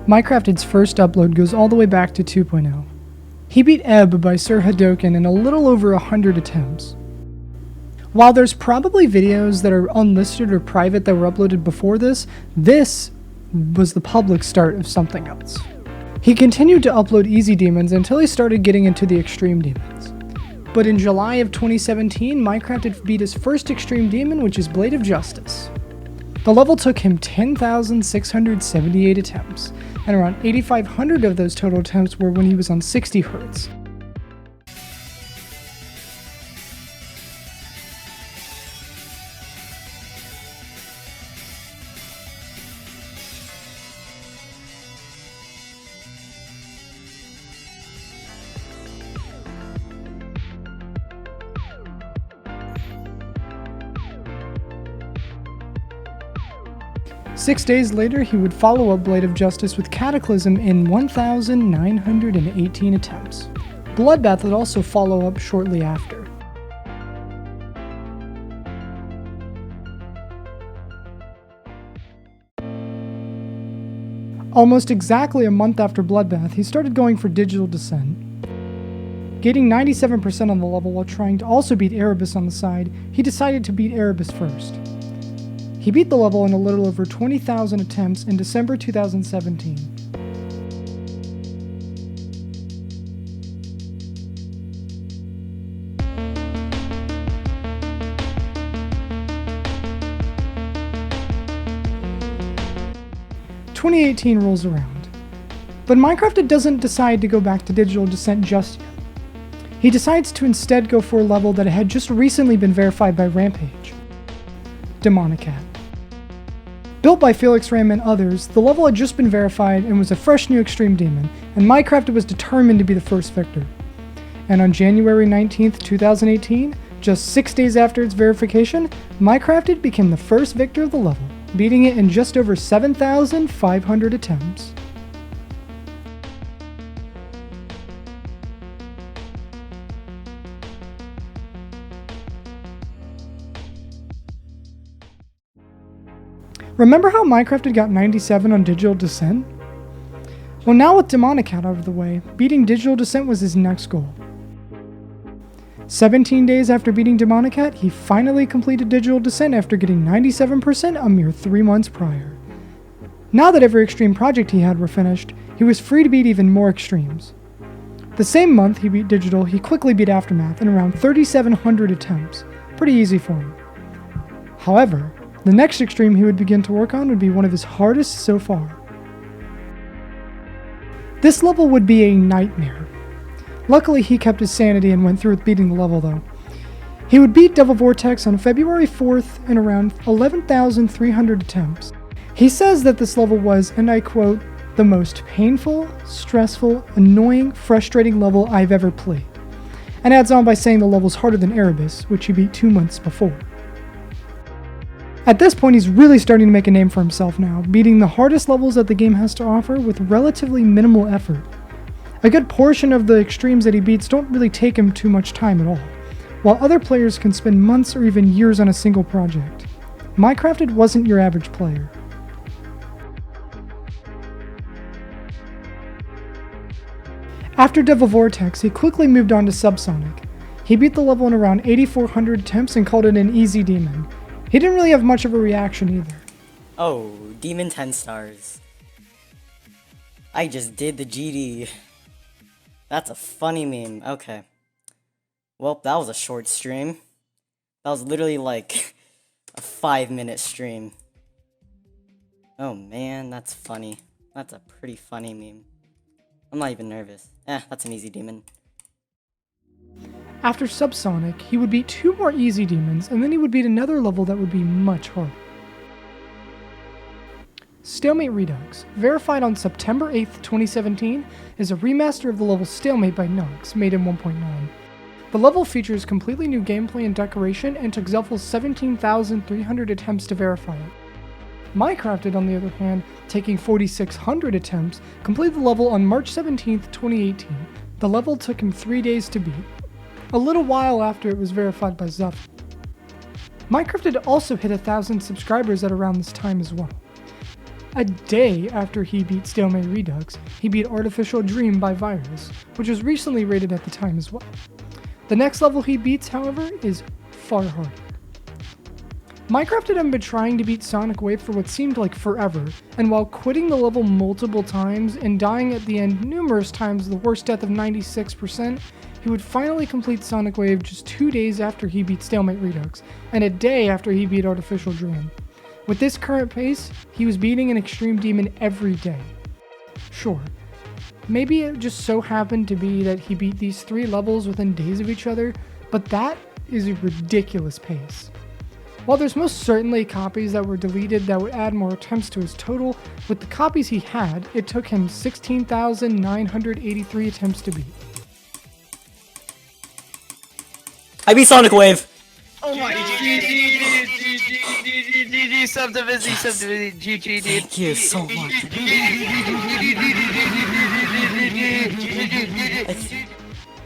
Mycrafted's first upload goes all the way back to 2.0. He beat Ebb by Sir Hadoken in a little over 100 attempts. While there's probably videos that are unlisted or private that were uploaded before this was the public start of something else. He continued to upload easy demons until he started getting into the extreme demons. But in July of 2017, Mycrafted beat his first extreme demon, which is Blade of Justice. The level took him 10,678 attempts, and around 8,500 of those total attempts were when he was on 60 Hz. Six days later, he would follow up Blade of Justice with Cataclysm in 1,918 attempts. Bloodbath would also follow up shortly after. Almost exactly a month after Bloodbath, he started going for Digital Descent. Getting 97% on the level while trying to also beat Erebus on the side, he decided to beat Erebus first. He beat the level in a little over 20,000 attempts in December 2017. "2018 rolls around, but Mycrafted doesn't decide to go back to Digital Descent just yet. He decides to instead go for a level that had just recently been verified by Rampage, Demonicat. Built by Felix Ram and others, the level had just been verified and was a fresh new extreme demon, and Mycrafted was determined to be the first victor. And on January 19th, 2018, just 6 days after its verification, Mycrafted became the first victor of the level, beating it in just over 7,500 attempts. Remember how Mycrafted got 97 on Digital Descent? Well, now with Demonicat out of the way, beating Digital Descent was his next goal. 17 days after beating Demonicat, he finally completed Digital Descent after getting 97% a mere 3 months prior. Now that every extreme project he had were finished, he was free to beat even more extremes. The same month he beat Digital, he quickly beat Aftermath in around 3,700 attempts. Pretty easy for him. However, the next extreme he would begin to work on would be one of his hardest so far. This level would be a nightmare. Luckily, he kept his sanity and went through with beating the level though. He would beat Devil Vortex on February 4th in around 11,300 attempts. He says that this level was, and I quote, "the most painful, stressful, annoying, frustrating level I've ever played," and adds on by saying the level's harder than Erebus, which he beat 2 months before. At this point, he's really starting to make a name for himself now, beating the hardest levels that the game has to offer with relatively minimal effort. A good portion of the extremes that he beats don't really take him too much time at all, while other players can spend months or even years on a single project. Mycrafted wasn't your average player. After Devil Vortex, he quickly moved on to Subsonic. He beat the level in around 8,400 attempts and called it an easy demon. He didn't really have much of a reaction either. Oh, Demon 10 stars. I just did the GD. That's a funny meme. Okay. Well, that was a short stream. That was literally like a 5-minute stream. Oh man, that's funny. That's a pretty funny meme. I'm not even nervous. That's an easy demon. After Subsonic, he would beat 2 more easy demons, and then he would beat another level that would be much harder. Stalemate Redux, verified on September 8th, 2017, is a remaster of the level Stalemate by Nux, made in 1.9. The level features completely new gameplay and decoration, and took Zelful's 17,300 attempts to verify it. Mycrafted, on the other hand, taking 4,600 attempts, completed the level on March 17th, 2018. The level took him 3 days to beat, a little while after it was verified by Zelful. Mycrafted also hit 1,000 subscribers at around this time as well. A day after he beat Stalemate Redux, he beat Artificial Dream by Virus, which was recently rated at the time as well. The next level he beats, however, is far harder. Mycrafted had been trying to beat Sonic Wave for what seemed like forever, and while quitting the level multiple times and dying at the end numerous times, the worst death of 96%, he would finally complete Sonic Wave just 2 days after he beat Stalemate Redux, and a day after he beat Artificial Dream. With this current pace, he was beating an Extreme Demon every day. Sure, maybe it just so happened to be that he beat these 3 levels within days of each other, but that is a ridiculous pace. While there's most certainly copies that were deleted that would add more attempts to his total, with the copies he had, it took him 16,983 attempts to beat. I beat Sonic Wave! Oh my god! GG, subdivision, GG, Thank you so much.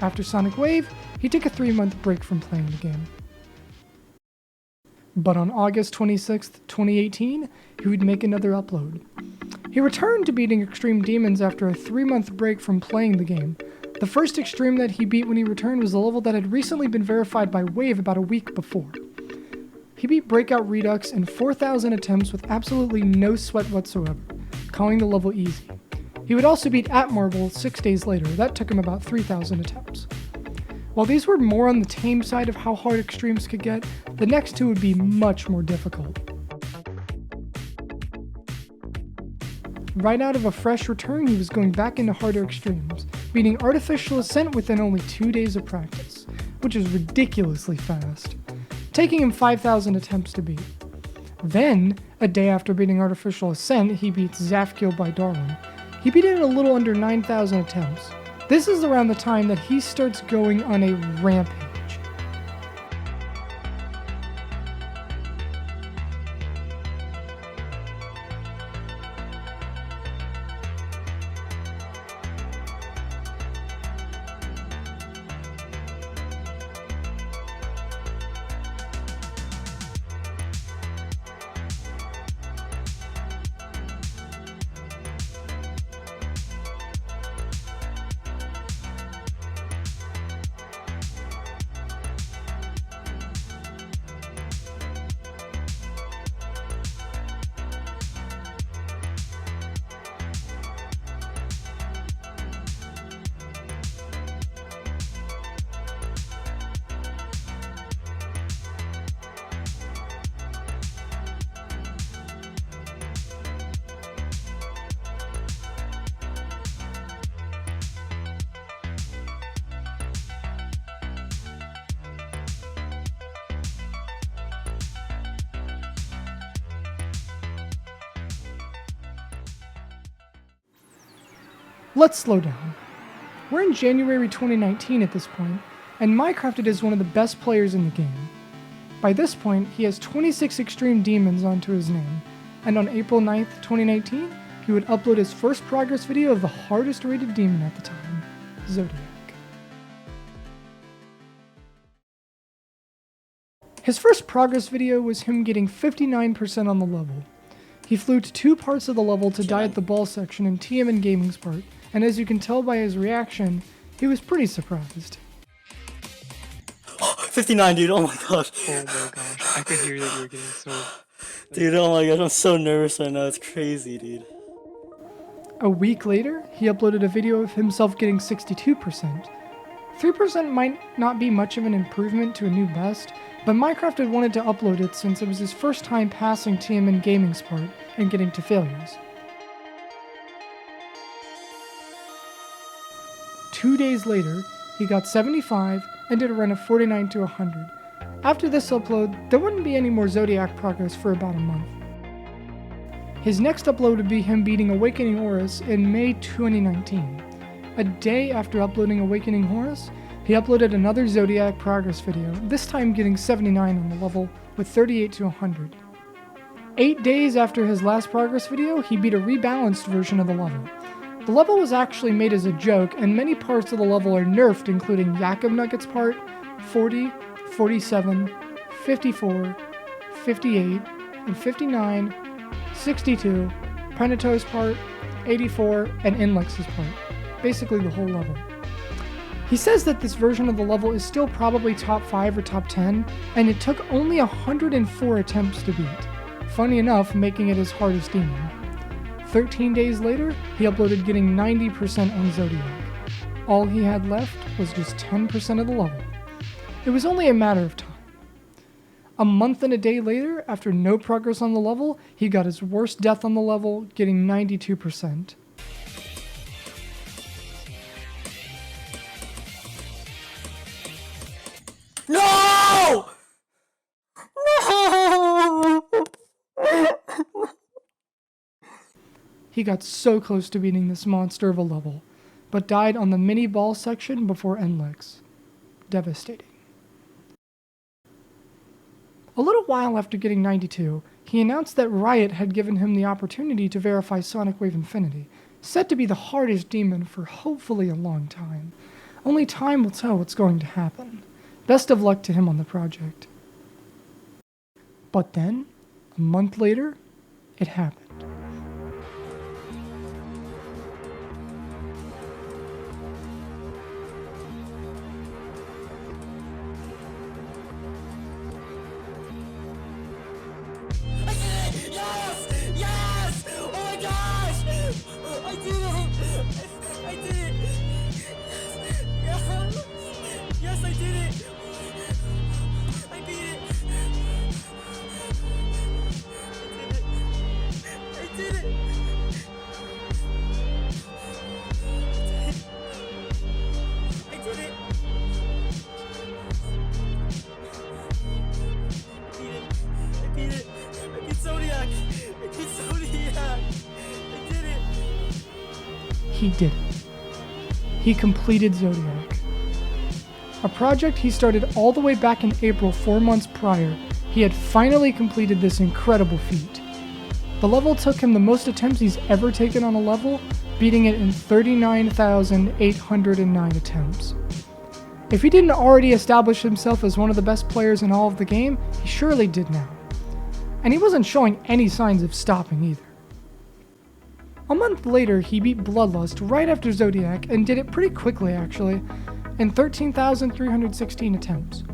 After Sonic Wave, he took a 3-month break from playing the game. But on August 26th, 2018, he would make another upload. He returned to beating Extreme Demons after a 3-month break from playing the game. The first Extreme that he beat when he returned was a level that had recently been verified by Wave about a week before. He beat Breakout Redux in 4,000 attempts with absolutely no sweat whatsoever, calling the level easy. He would also beat At Marble 6 days later. That took him about 3,000 attempts. While these were more on the tame side of how hard Extremes could get, the next 2 would be much more difficult. Right out of a fresh return, he was going back into harder Extremes, beating Artificial Ascent within only 2 days of practice, which is ridiculously fast, taking him 5,000 attempts to beat. Then, a day after beating Artificial Ascent, he beats Zafkiel by Darwin. He beat it in a little under 9,000 attempts. This is around the time that he starts going on a rampage. Let's slow down. We're in January 2019 at this point, and Mycrafted is one of the best players in the game. By this point, he has 26 Extreme Demons onto his name, and on April 9th, 2019, he would upload his first progress video of the hardest rated demon at the time, Zodiac. His first progress video was him getting 59% on the level. He flew to 2 parts of the level to die at the ball section in TMN Gaming's part, and as you can tell by his reaction, he was pretty surprised. 59, dude, oh my gosh. Oh my gosh, I could hear that you were getting so... Dude, oh my gosh, I'm so nervous right now, it's crazy, dude. A week later, he uploaded a video of himself getting 62%. 3% might not be much of an improvement to a new best, but Mycrafted wanted to upload it since it was his first time passing TMN Gaming's part and getting to failures. 2 days later, he got 75 and did a run of 49 to 100. After this upload, there wouldn't be any more Zodiac progress for about a month. His next upload would be him beating Awakening Horus in May 2019. A day after uploading Awakening Horus, he uploaded another Zodiac progress video, this time getting 79 on the level with 38 to 100. 8 days after his last progress video, he beat a rebalanced version of the level. The level was actually made as a joke, and many parts of the level are nerfed, including Yakum Nuggets part, 40, 47, 54, 58, and 59, 62, Prenato's part, 84, and Inlex's part. Basically the whole level. He says that this version of the level is still probably top 5 or top 10, and it took only 104 attempts to beat. Funny enough, making it his hardest demon. 13 days later, he uploaded getting 90% on Zodiac. All he had left was just 10% of the level. It was only a matter of time. A month and a day later, after no progress on the level, he got his worst death on the level, getting 92%. No! No! He got so close to beating this monster of a level, but died on the mini ball section before Inlex. Devastating. A little while after getting 92, he announced that Riot had given him the opportunity to verify Sonic Wave Infinity, said to be the hardest demon for hopefully a long time. Only time will tell what's going to happen. Best of luck to him on the project. But then, a month later, it happened. Yes! Yes! Oh my gosh! I did it! I did it! Yes! Yes, I did it! I beat it! I did it! I did it! I beat it! I beat Zodiac! I beat Zodiac! I did it! He did it. He completed Zodiac. A project he started all the way back in April 4 months prior, he had finally completed this incredible feat. The level took him the most attempts he's ever taken on a level, beating it in 39,809 attempts. If he didn't already establish himself as one of the best players in all of the game, he surely did now. And he wasn't showing any signs of stopping either. A month later, he beat Bloodlust right after Zodiac and did it pretty quickly actually, in 13,316 attempts.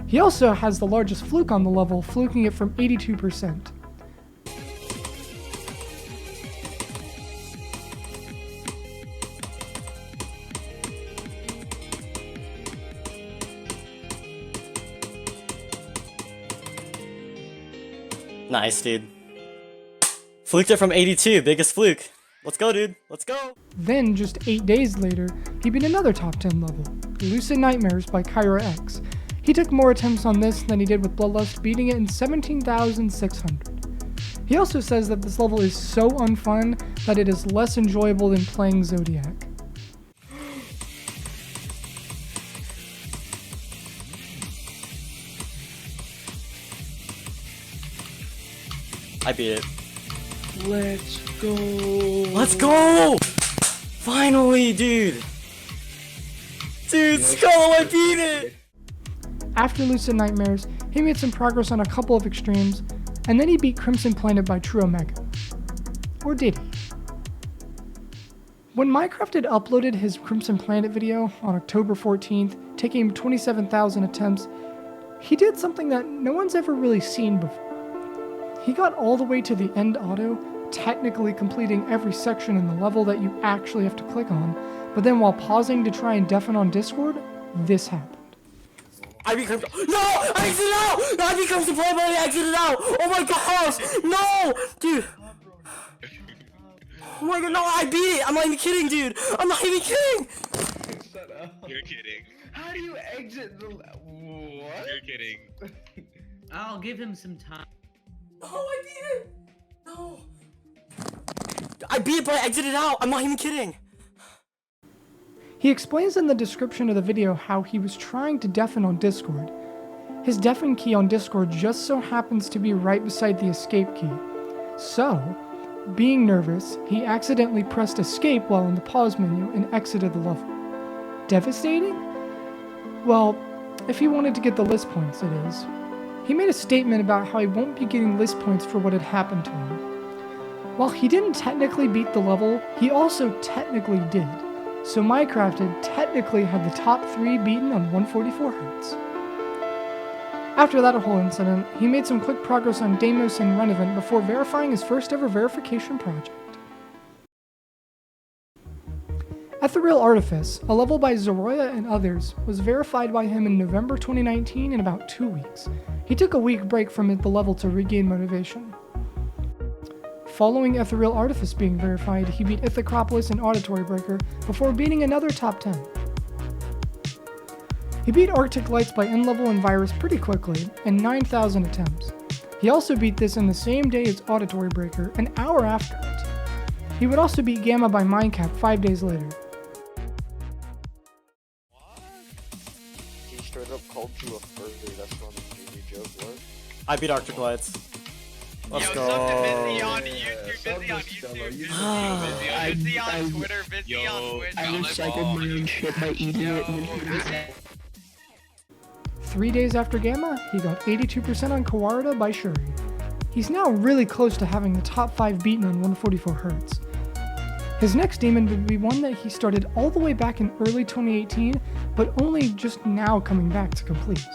He also has the largest fluke on the level, fluking it from 82%. Nice, dude. Fluked it from 82, biggest fluke. Let's go, dude. Let's go. Then, just 8 days later, he beat another top 10 level, Lucid Nightmares by Kyra X. He took more attempts on this than he did with Bloodlust, beating it in 17,600. He also says that this level is so unfun that it is less enjoyable than playing Zodiac. I beat it. Let's go. Let's go! Finally, dude! Dude, Skull, I beat it! After Lucid Nightmares, he made some progress on a couple of extremes, and then he beat Crimson Planet by True Omega. Or did he? When Mycrafted uploaded his Crimson Planet video on October 14th, taking him 27,000 attempts, he did something that no one's ever really seen before. He got all the way to the end auto, technically completing every section in the level that you actually have to click on, but then while pausing to try and deafen on Discord, this happened. I beat Crimson. No! I exited out! I beat Crimson Planet, but I exited out! Oh my gosh! No! Dude! Oh my god, no, I beat it! I'm not even kidding, dude! I'm not even kidding! Shut up. You're kidding. How do you exit the... What? You're kidding. I'll give him some time. No, I beat it! No! I beat it, but I exited out! I'm not even kidding! He explains in the description of the video how he was trying to deafen on Discord. His deafen key on Discord just so happens to be right beside the escape key. So, being nervous, he accidentally pressed escape while in the pause menu and exited the level. Devastating? Well, if he wanted to get the list points, it is. He made a statement about how he won't be getting list points for what had happened to him. While he didn't technically beat the level, he also technically did. So Mycrafted technically had the top 3 beaten on 144 Hz. After that whole incident, he made some quick progress on Deimos and Renovant before verifying his first ever verification project. Ethereal Artifice, a level by Zoroya and others, was verified by him in November 2019 in about 2 weeks. He took a week break from the level to regain motivation. Following Ethereal Artifice being verified, he beat Ithacropolis and Auditory Breaker before beating another top 10. He beat Arctic Lights by N-Level and Virus pretty quickly, in 9,000 attempts. He also beat this in the same day as Auditory Breaker, an hour after it. He would also beat Gamma by Mindcap 5 days later. He straight up called you a furry. That's not a junior joke, what? I beat Arctic Lights. Let's go. Busy on YouTube, busy on Twitter, busy on Twitch. I recycled my own shit by eating it and then 3 days after Gamma, he got 82% on Kawarda by Shuri. He's now really close to having the top 5 beaten on 144 Hz. His next demon would be one that he started all the way back in early 2018, but only just now coming back to complete.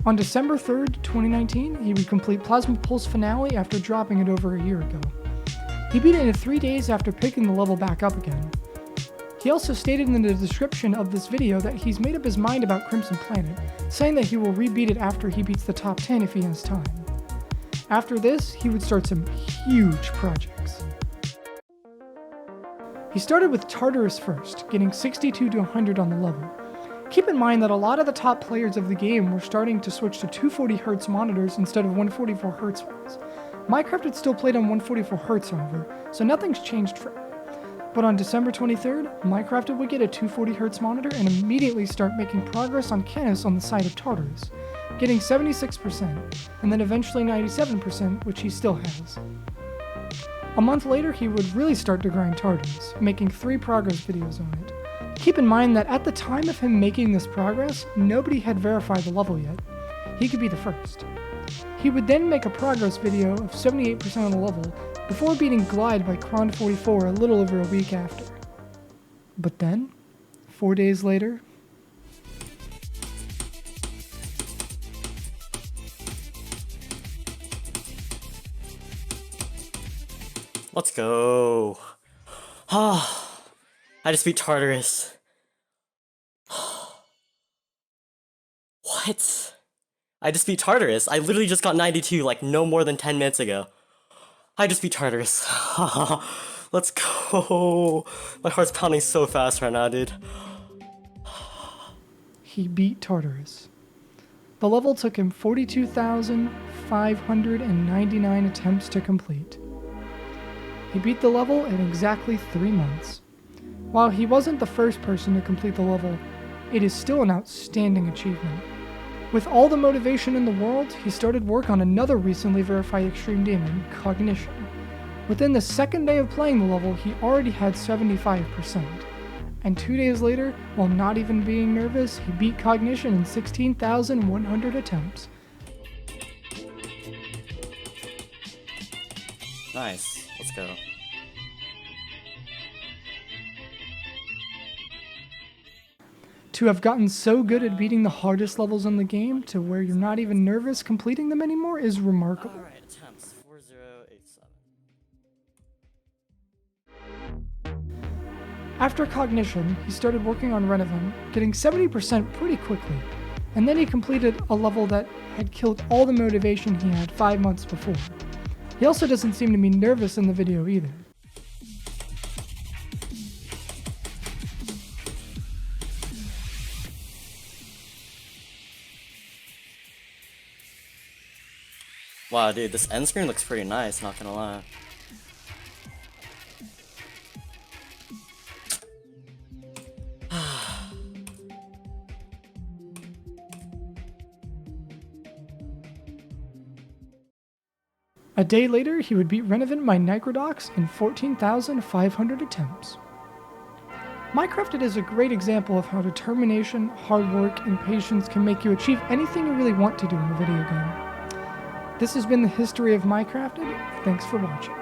On December 3rd, 2019, he would complete Plasma Pulse Finale after dropping it over a year ago. He beat it in 3 days after picking the level back up again. He also stated in the description of this video that he's made up his mind about Crimson Planet, saying that he will rebeat it after he beats the top 10 if he has time. After this, he would start some huge projects. He started with Tartarus first, getting 62 to 100 on the level. Keep in mind that a lot of the top players of the game were starting to switch to 240Hz monitors instead of 144Hz ones. Mycrafted still played on 144Hz however, so nothing's changed for him. But on December 23rd, Mycrafted would get a 240Hz monitor and immediately start making progress on Canis on the side of Tartarus, getting 76%, and then eventually 97%, which he still has. A month later, he would really start to grind Tartarus, making 3 progress videos on it. Keep in mind that at the time of him making this progress, nobody had verified the level yet. He could be the first. He would then make a progress video of 78% on the level, before beating Glide by Kron44 a little over a week after. But then, 4 days later, Let's go. I just beat Tartarus. What? I just beat Tartarus. I literally just got 92 like no more than 10 minutes ago. I just beat Tartarus. Let's go. My heart's pounding so fast right now, dude. he beat Tartarus. The level took him 42,599 attempts to complete. He beat the level in exactly 3 months. While he wasn't the first person to complete the level, it is still an outstanding achievement. With all the motivation in the world, he started work on another recently verified extreme demon, Cognition. Within the second day of playing the level, he already had 75%. And 2 days later, while not even being nervous, he beat Cognition in 16,100 attempts. Nice. Let's go. To have gotten so good at beating the hardest levels in the game to where you're not even nervous completing them anymore is remarkable. Alright, attempts 4087. After Cognition, he started working on Renovant, getting 70% pretty quickly, and then he completed a level that had killed all the motivation he had 5 months before. He also doesn't seem to be nervous in the video either. Wow, dude, this end screen looks pretty nice, not gonna lie. A day later, he would beat Renovant by Nigrodox in 14,500 attempts. Mycrafted is a great example of how determination, hard work, and patience can make you achieve anything you really want to do in a video game. This has been the History of Mycrafted. Thanks for watching.